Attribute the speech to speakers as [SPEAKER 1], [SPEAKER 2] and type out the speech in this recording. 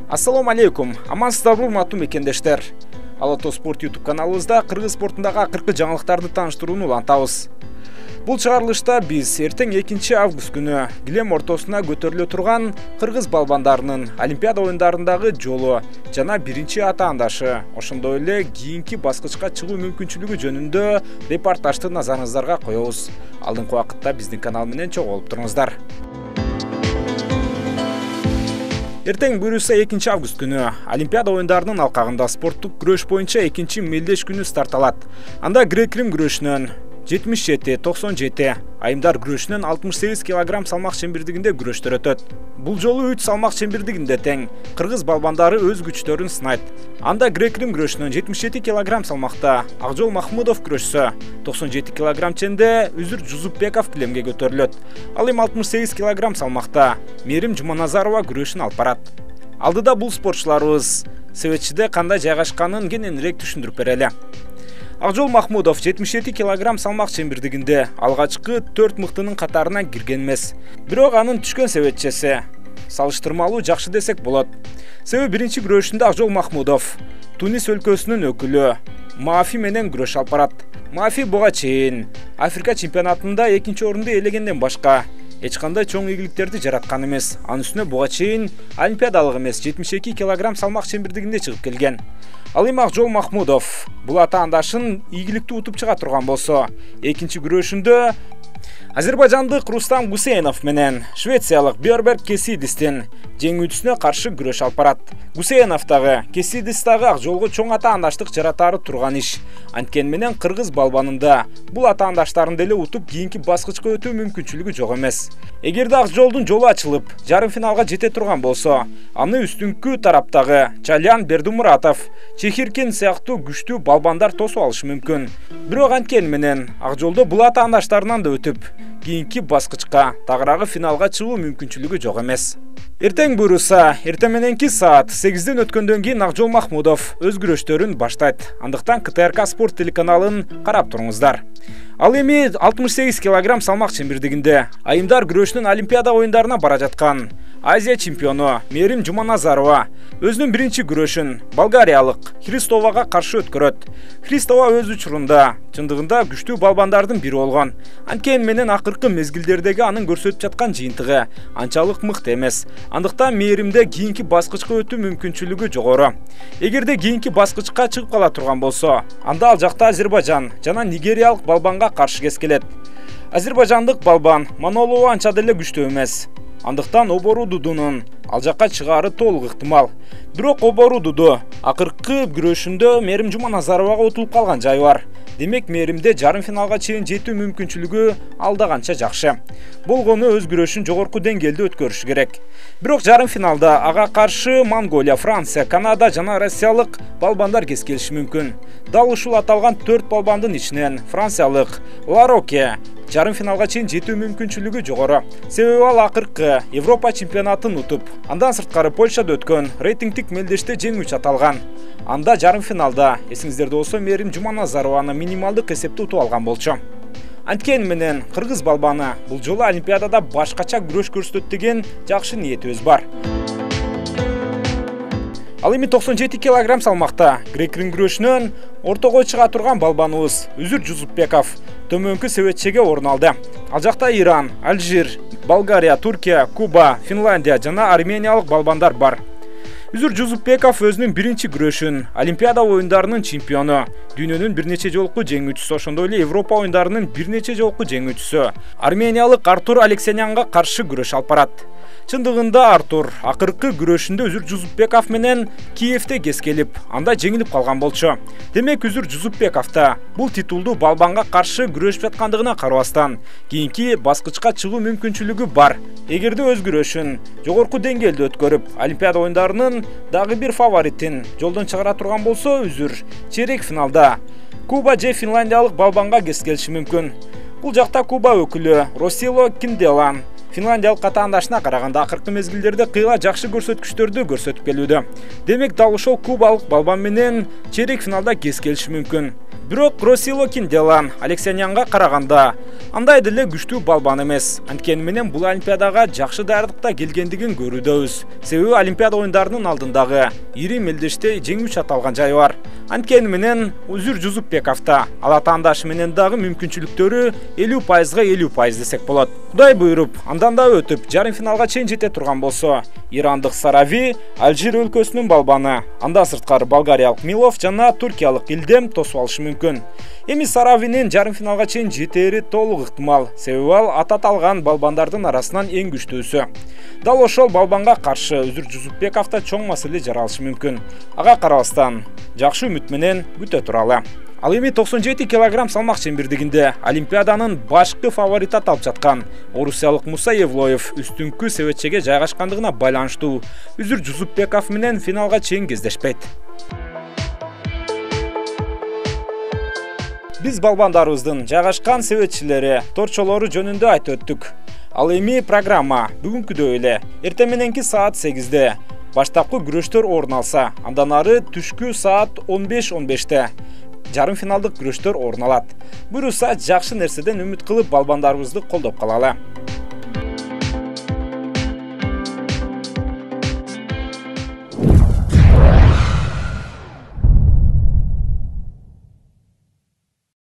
[SPEAKER 1] Ассаламу алейкум. Амансыздарбы, урматтуу мекендештер. Алато спорт YouTube каналыбызда кыргыз спортундагы акыркы жаңылыктарды тааныштырууну улантабыз. Бул чыгарылышта биз эртең 2 август күнү килем ортосуна көтөрүлө турган кыргыз балбандарынын Олимпиада оюндарындагы жолу жана биринчи атаандашы, ошондой эле кийинки баскычка чыгуу мүмкүнчүлүгү жөнүндө репортажды назарыңыздарга коебуз. Алдыңкы убакытта биздин канал менен чогуу болуп туруңуздар. Эртең буюрса 2 август күнү Олимпиада оюндарынын алкагында спорттук күрөш боюнча 2 мелдеш күнү старт алат. Анда грек-рим күрөшүнөн 77-97, айымдар күрөшүнөн 68 кг салмак чембирдигинде күрөштөр өтөт. Бул жолу 3 салмак чембирдигинде тең кыргыз балбандары өз күчтөрүн сынайт. Анда грек-рим күрөшүнөн 77 кг салмакта Акжол Махмудов күрөшсө, 97 кг ченде Үзүр Жузупбеков килемге көтөрүлөт. Ал эми 68 кг салмакта Мээрим Жуманазарова күрөшүн алып барат. Алдыда бул спортчуларыбыз себетчиде кандай жайгашканын кененирээк түшүндүрүп берели. Акжол Махмудов 77 кг салмак чембирдигинде алгачкы 4 мыктынын катарына кирген эмес. Бирок анын түшкөн себетчеси салыштырмалуу жакшы десек болот. Себеби биринчи күрөшүндө Акжол Махмудов Тунис өлкөсүнүн өкүлү Мафи менен күрөш алып барат. Мафи буга чейин Африка чемпионатында 2-орунду ээлегенден башка эч кандай чоң ийгиликтерди жараткан эмес. Анын үстүнө буга чейин олимпиадалык эмес 72 кг салмак чембирдигинде чыгып келген. Ал эми Акжол Махмудов бул атаандашын ийгиликтүү утуп чыга турган болсо, экинчи күрөшүндө азербайжандык Рустам Гусейнов менен швециялык Бьорберг Кесидистин жеңүүчүсүнө каршы күрөш алып барат. Гусейнов дагы Кесидис дагы Акжолго чоң атаандаштык жаратары турган иш. Анткени менен кыргыз балбанында бул атаандаштарын деле утуп кийинки баскычка өтүү мүмкүнчүлүгү жок эмес. Эгерде Акжолдун жолу ачылып, жарым финалга жете турган болсо, аны үстүнкү тараптагы Чалян Бердумуратов, Чехиркин сыяктуу күчтүү балбандар тосуп алышы мүмкүн. Бирок анткени менен Акжолдо бул атаандаштарынан да өтүп, кийинки баскычка тагыраагы финалга чыгуу мүмкүнчүлүгү жок эмес. Эртең буюрса, эртең мененки саат 8ден өткөндөн кийин Акжол Махмудов өз күрөштөрүн баштайт. Андыктан КТРК спорт телеканалын карап туруңуздар. Ал эми 68 кг салмак чембирдигинде айымдар күрөшүнүн Олимпиада оюндарына бара жаткан Азия чемпиону Мээрим Жуманазарова өзүнүн биринчи күрөшүн болгариялык Христовага каршы өткөрөт. Христова өз учурунда чындыгында күчтүү балбандардын бири болгон. Анткени менен акыркы мезгилдердеги анын көрсөтүп жаткан жыйынтыгы анчалык мыкты эмес. Андыктан Мээримде кийинки баскычка өтүү мүмкүнчүлүгү жогору. Эгерде кийинки баскычка чыгып кала турган болсо, анда ал жакта Азербайжан жана нигериялык балбанга каршы кескелет. Азербайжандык балбан Манолова анча деле күчтүү эмес. Андыктан Обору Дудунун ал жакка чыгаары толук ыктымал. Бирок Обору Дуду акыркы күрөшүндө Мээрим Жуманазаровага утулуп калган жайы бар. Демек Мээримде жарым финалга чейин жетүү мүмкүнчүлүгү алда канча жакшы. Болгону өз күрөшүн жогорку деңгээлде өткөрүшү керек. Бирок жарым финалда ага каршы Монголия, Франция, Канада жана Россиялык балбандар кескелиши мүмкүн. Дал ушул аталган 4 балбандын ичинен франциялык Лароке жарым финалга чейин жетүү мүмкүнчүлүгү жогору. Себеби ал акыркы Европа чемпионатын утуп, андан сырткары Польшада өткөн рейтингдик мелдеште жеңүүчү аталган. Анда жарым финалда эсиңиздерде болсо Мээрим Жуманазарованы минималдык эсепте утуп алган болчу. Анткени менен кыргыз балбаны бул жолу Олимпиадада башкача күрөш көрсөтөт деген жакшы ниетибиз бар. Ал эми 97 кг салмакта грек-рим күрөшүнөн ортого чыга турган балбаныбыз Үзүр Жузупбеков төмөнкү себетчеге орун алды. Ал жакта Иран, Алжир, Болгария, Туркия, Куба, Финляндия жана Армениялык балбандар бар. Үзүр Жузупбеков өзүнүн биринчи күрөшүн Олимпиада оюндарынын чемпиону, дүйнөнүн бир нече жолку жеңүүчүсү, ошондой эле Европа оюндарынын бир нече жолку жеңүүчүсү Армениялык Артур Алексенянга каршы күрөш алып барат. Чындыгында Артур акыркы күрөшүндө Үзүр Жузупбеков менен Киевте кескелип, анда жеңилип калган болчу. Демек Үзүр Жузупбековта бул титулду балбанга каршы күрөшүп жаткандыгына карабастан, кийинки баскычка чыгуу мүмкүнчүлүгү бар. Эгерде өз күрөшүн жогорку деңгээлде өткөрүп, Олимпиада оюндарынын дагы бир фаворитин жолдон чыгара турган болсо, Үзүр чейрек финалда Куба же Финляндиялык балбанга кескелиши мүмкүн. Бул жакта Куба өкүлү Росило Кинделан Финляндиялык катаандашына караганда акыркы мезгилдерде кыйла жакшы көрсөткүчтөрдү көрсөтүп келүүдө. Демек дал ошол кубалык балбан менен чейрек финалда кез келиши мүмкүн. Бирок Росило Кинделан Алексанянга караганда андай деле күчтүү балбан эмес. Анткени менен бул Олимпиадага жакшы даярдыкта келгендигин көрүүдөбүз. Себеби Олимпиада оюндарынын алдындагы ири мелдеште жеңүүчү аталган жайы бар. Анткени менен Үзүр Жусупбековда ал атаандашы менен дагы мүмкүнчүлүктөрү 50%га 50% десек болот. Кудай буйруп, андан да өтүп, жарым финалга чейин жете турган болсо, ирандык Сарави Алжир өлкөсүнүн балбаны, анда сырткары болгариялык Милов жана туркиялык Илдем тосуп алышы мүмкүн. Эми Саравинин жарым финалга чейин жетери толук ыктымал, себеби ал аталган балбандардын арасынан эң күчтүүсү. Дал ошол балбанга каршы Үзүр Жусупбековда чоң маселе жаралышы мүмкүн. Ага карабастан жакшы үмүт менен күтө туралы. Ал эми 97 килограмм салмак чембирдигинде Олимпиаданын башкы фаворити аталып жаткан орусиялык Муса Евлоев үстүңкү себетчеге жайгашкандыгына байланыштуу Үзүр Жусупбеков менен финалга чейин кездешпейт. Биз балбандарыбыздын жайгашкан себетчилери, торчолору жөнүндө айтып өттүк. Ал эми программа бүгүнкүдөй эле эртең мененки саат 8-де баштапкы күрөштөр орун алса, андан ары түшкү саат 15:15-те жарым финалдык күрөштөр орун алат. Буюрса жакшы нерседен үмүт кылып балбандарыбызды колдоп калалы.